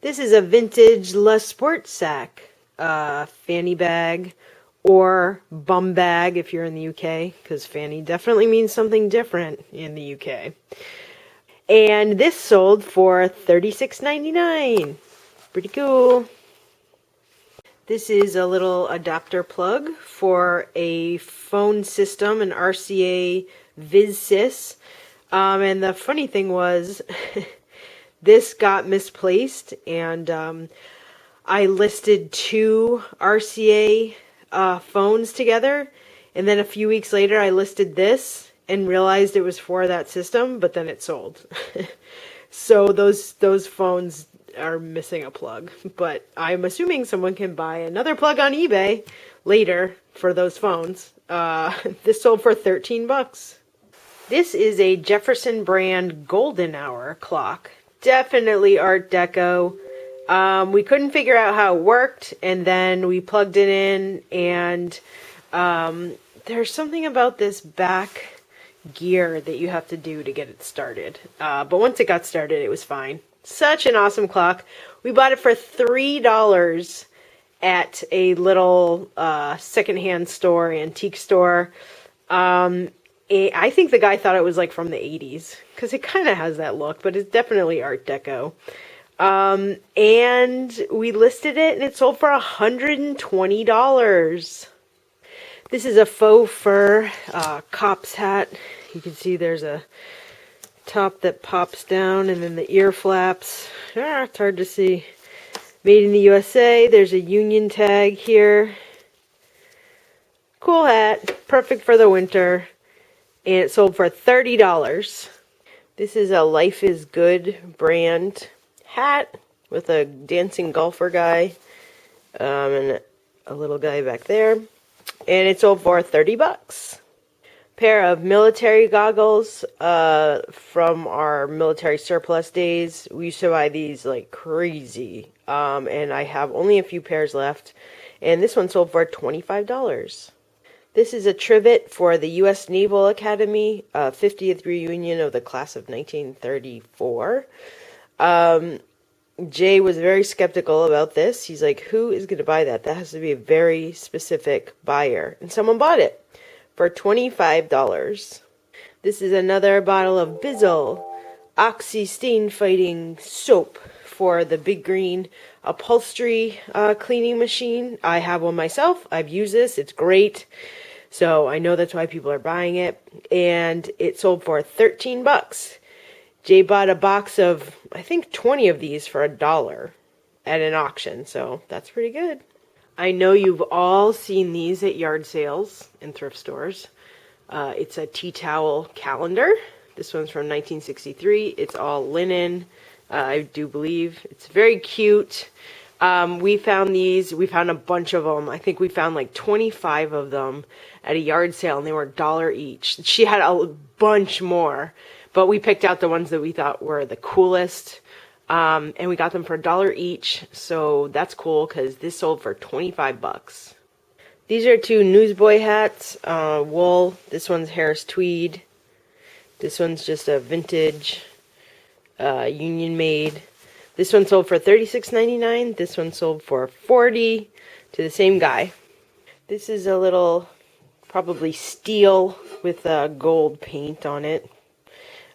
This is a vintage Le Sport sack, fanny bag, or bum bag if you're in the UK, because fanny definitely means something different in the UK. And this sold for $36.99. Pretty cool. This is a little adapter plug for a phone system, an RCA VizSys. And the funny thing was, this got misplaced, and I listed two RCA phones together, and then a few weeks later I listed this and realized it was for that system, but then it sold. So those phones are missing a plug, but I'm assuming someone can buy another plug on eBay later for those phones. This sold for 13 bucks. This is a Jefferson brand golden hour clock. Definitely Art Deco. We couldn't figure out how it worked, and then we plugged it in, and there's something about this back gear that you have to do to get it started. But once it got started, it was fine. Such an awesome clock. We bought it for $3 at a little secondhand store, antique store. I think the guy thought it was like from the 80s, because it kind of has that look, but it's definitely Art Deco. And we listed it, and it sold for $120. This is a faux fur cop's hat. You can see there's a top that pops down, and then the ear flaps. It's hard to see. Made in the USA. There's a Union tag here. Cool hat. Perfect for the winter. And it sold for $30. This is a Life is Good brand hat with a dancing golfer guy and a little guy back there. And it sold for 30 bucks. Pair of military goggles from our military surplus days. We used to buy these like crazy. And I have only a few pairs left. And this one sold for $25. This is a trivet for the U.S. Naval Academy, 50th reunion of the class of 1934. Jay was very skeptical about this. He's like, who is going to buy that? That has to be a very specific buyer. And someone bought it for $25. This is another bottle of Bizzle Oxy Stain Fighting Soap for the big green upholstery cleaning machine. I have one myself. I've used this. It's great. So I know that's why people are buying it. And it sold for 13 bucks. Jay bought a box of, I think, 20 of these for $1 at an auction. So that's pretty good. I know you've all seen these at yard sales and thrift stores. It's a tea towel calendar. This one's from 1963. It's all linen, I do believe. It's very cute. We found these. We found a bunch of them. I think we found like 25 of them at a yard sale, and they were $1 each. She had a bunch more, but we picked out the ones that we thought were the coolest, and we got them for $1 each. So that's cool, because this sold for 25 bucks. These are two newsboy hats, wool. This one's Harris tweed. This one's just a vintage Union made. This one sold for $36.99. This one sold for $40 to the same guy. This is a little, probably steel with gold paint on it.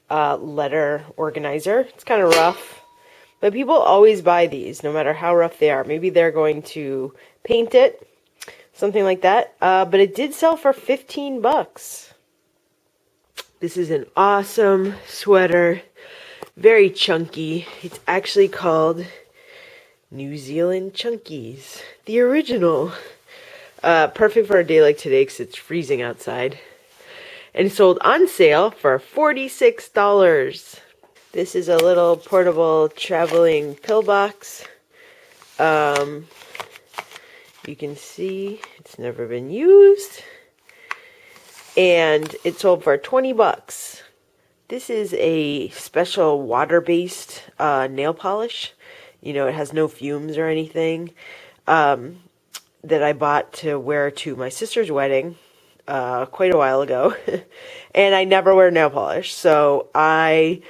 Letter organizer. It's kind of rough, but people always buy these, no matter how rough they are. Maybe they're going to paint it, something like that. But it did sell for 15 bucks. This is an awesome sweater. Very chunky. It's actually called New Zealand Chunkies. The original. Perfect for a day like today because it's freezing outside. And it sold on sale for $46. This is a little portable traveling pillbox. You can see it's never been used. And it sold for 20 bucks. This is a special water-based nail polish. You know, it has no fumes or anything. That I bought to wear to my sister's wedding quite a while ago. And I never wear nail polish. So I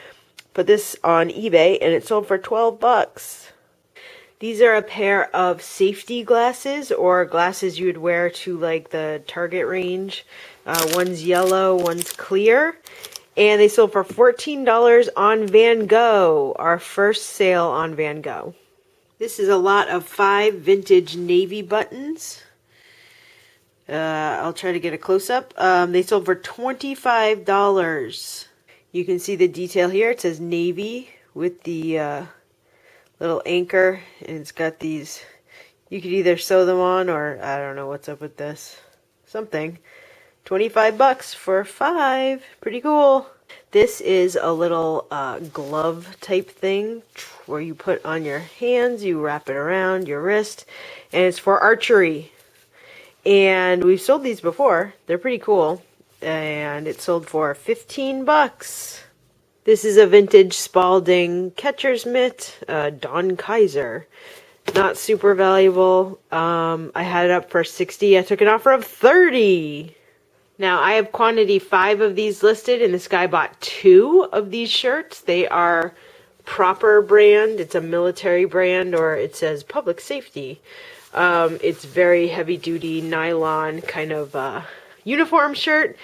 put this on eBay, and it sold for 12 bucks. These are a pair of safety glasses, or glasses you would wear to like the Target range. One's yellow, one's clear. And they sold for $14 on Van Gogh, our first sale on Van Gogh. This is a lot of 5 vintage navy buttons. I'll try to get a close-up. They sold for $25. You can see the detail here. It says navy with the little anchor, and it's got these, you could either sew them on, or I don't know what's up with this, something. $25 for 5, pretty cool. This is a little glove type thing where you put on your hands, you wrap it around your wrist, and it's for archery. And we've sold these before. They're pretty cool, and it sold for $15. This is a vintage Spalding catcher's mitt, Don Kaiser. Not super valuable. I had it up for $60. I took an offer of $30. Now, I have quantity 5 of these listed, and this guy bought 2 of these shirts. They are Proper brand. It's a military brand, or it says public safety. It's very heavy-duty nylon kind of uniform shirt.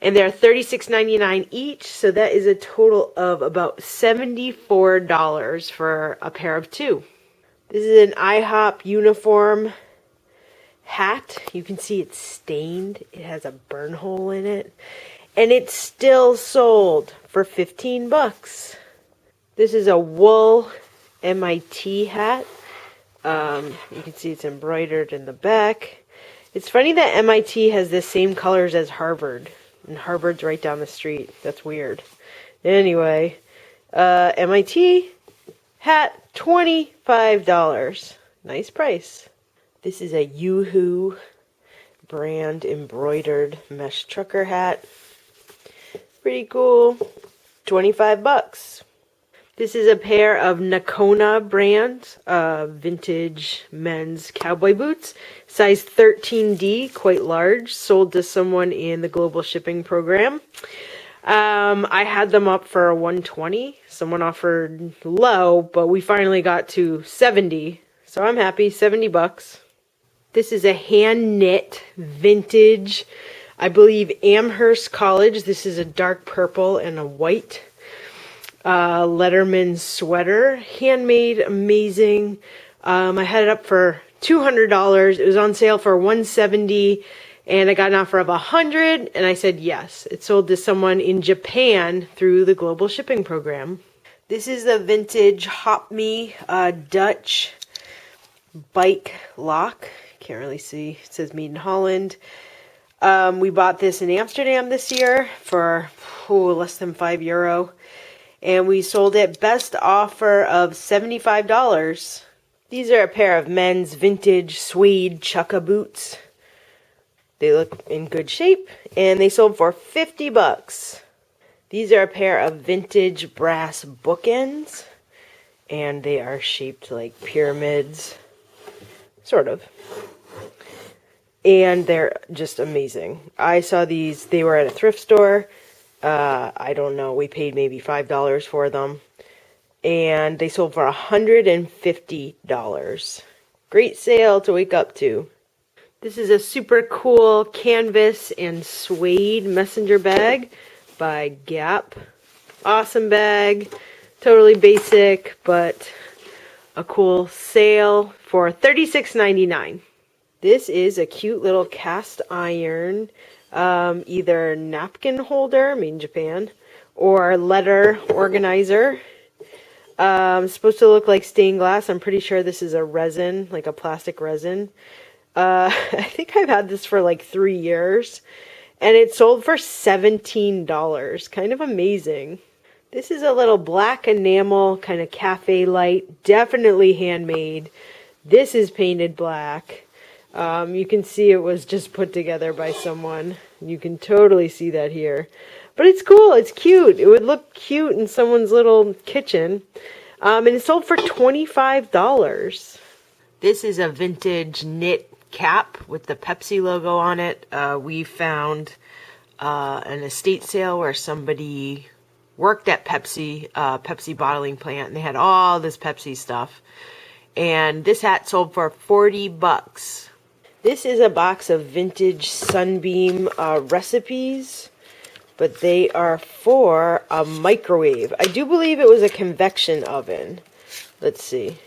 And they're $36.99 each, so that is a total of about $74 for a pair of 2. This is an IHOP uniform hat. You can see it's stained. It has a burn hole in it. And it's still sold for $15. This is a wool MIT hat. You can see it's embroidered in the back. It's funny that MIT has the same colors as Harvard. And Harvard's right down the street. That's weird. Anyway, MIT hat, $25. Nice price. This is a Yoo-Hoo brand embroidered mesh trucker hat. Pretty cool. $25. This is a pair of Nakona brand vintage men's cowboy boots, size 13D, quite large, sold to someone in the global shipping program. I had them up for $120. Someone offered low, but we finally got to $70, so I'm happy. $70. This is a hand knit vintage, I believe Amherst College. This is a dark purple and a white Letterman sweater, handmade, amazing. I had it up for $200. It was on sale for $170, and I got an offer of $100, and I said yes. It sold to someone in Japan through the global shipping program. This is the vintage Hop Me Dutch bike lock. Can't really see. It says made in Holland. We bought this in Amsterdam this year for less than €5. And we sold it best offer of $75. These are a pair of men's vintage suede chukka boots. They look in good shape, and they sold for $50. These are a pair of vintage brass bookends, and they are shaped like pyramids, sort of. And they're just amazing. I saw these, they were at a thrift store. I don't know, we paid maybe $5 for them. And they sold for $150. Great sale to wake up to. This is a super cool canvas and suede messenger bag by Gap. Awesome bag. Totally basic, but a cool sale for $36.99. This is a cute little cast iron either napkin holder, made in Japan, or letter organizer. It's supposed to look like stained glass. I'm pretty sure this is a resin, like a plastic resin. I think I've had this for like 3 years, and it sold for $17. Kind of amazing. This is a little black enamel, kind of cafe light, definitely handmade. This is painted black. You can see it was just put together by someone. You can totally see that here. But it's cool. It's cute. It would look cute in someone's little kitchen. And it sold for $25. This is a vintage knit cap with the Pepsi logo on it. We found an estate sale where somebody worked at Pepsi, Pepsi bottling plant, and they had all this Pepsi stuff. And this hat sold for 40 bucks. This is a box of vintage Sunbeam recipes, but they are for a microwave. I do believe it was a convection oven. Let's see.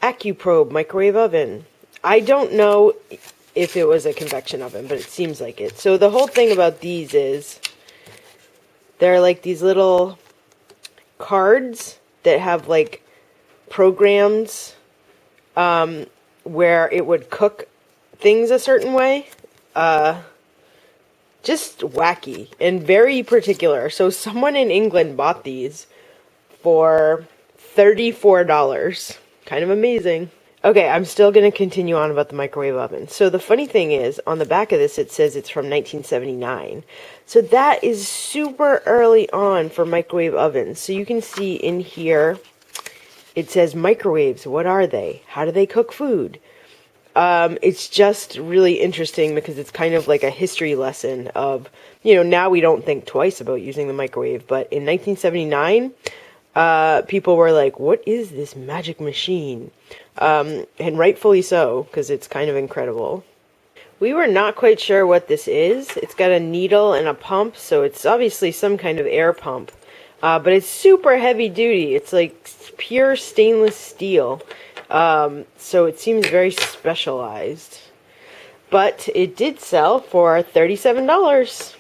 AccuProbe microwave oven. I don't know if it was a convection oven, but it seems like it. So the whole thing about these is they're like these little cards that have like programs where it would cook things a certain way. Just wacky and very particular. So someone in England bought these for $34. Kind of amazing. Okay, I'm still going to continue on about the microwave oven. So the funny thing is, on the back of this, it says it's from 1979. So that is super early on for microwave ovens. So you can see in here, it says microwaves. What are they? How do they cook food? It's just really interesting because it's kind of like a history lesson of, now we don't think twice about using the microwave. But in 1979, people were like, what is this magic machine? And rightfully so, because it's kind of incredible. We were not quite sure what this is. It's got a needle and a pump, so it's obviously some kind of air pump. But it's super heavy duty. It's like pure stainless steel. So it seems very specialized. But it did sell for $37.